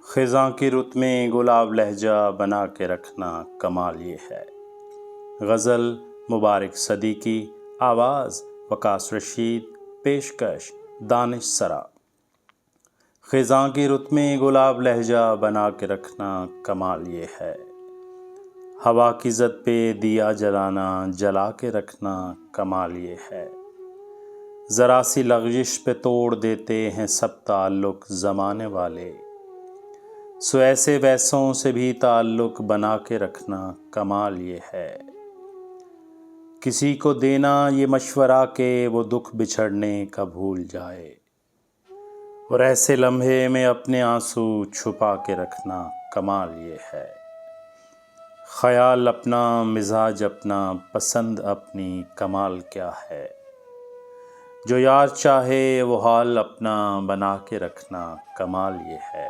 خزاں کی رت میں گلاب لہجہ بنا کے رکھنا کمال یہ ہے۔ غزل مبارک صدیقی، آواز وقاص رشید، پیشکش دانش سرا۔ خزاں کی رت میں گلاب لہجہ بنا کے رکھنا کمال یہ ہے۔ ہوا کی زد پہ دیا جلانا، جلا کے رکھنا کمال یہ ہے۔ ذرا سی لغزش پہ توڑ دیتے ہیں سب تعلق زمانے والے، سو ایسے ویسوں سے بھی تعلق بنا کے رکھنا کمال یہ ہے۔ کسی کو دینا یہ مشورہ کہ وہ دکھ بچھڑنے کا بھول جائے، اور ایسے لمحے میں اپنے آنسو چھپا کے رکھنا کمال یہ ہے۔ خیال اپنا، مزاج اپنا، پسند اپنی، کمال کیا ہے۔ جو یار چاہے وہ حال اپنا بنا کے رکھنا کمال یہ ہے۔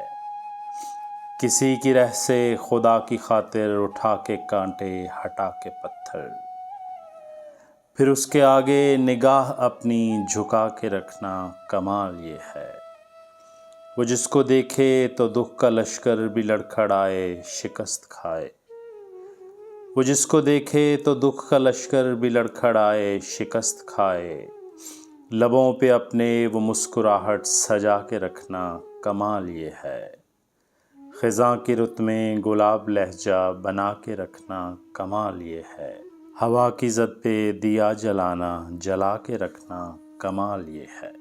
کسی کی رہ سے خدا کی خاطر اٹھا کے کانٹے، ہٹا کے پتھر، پھر اس کے آگے نگاہ اپنی جھکا کے رکھنا کمال یہ ہے۔ وہ جس کو دیکھے تو دکھ کا لشکر بھی لڑکھڑائے، شکست کھائے۔ وہ جس کو دیکھے تو دکھ کا لشکر بھی لڑکھڑائے، شکست کھائے۔ لبوں پہ اپنے وہ مسکراہٹ سجا کے رکھنا کمال یہ ہے۔ خزاں کی رت میں گلاب لہجہ بنا کے رکھنا کمال یہ ہے۔ ہوا کی زد پہ دیا جلانا، جلا کے رکھنا کمال یہ ہے۔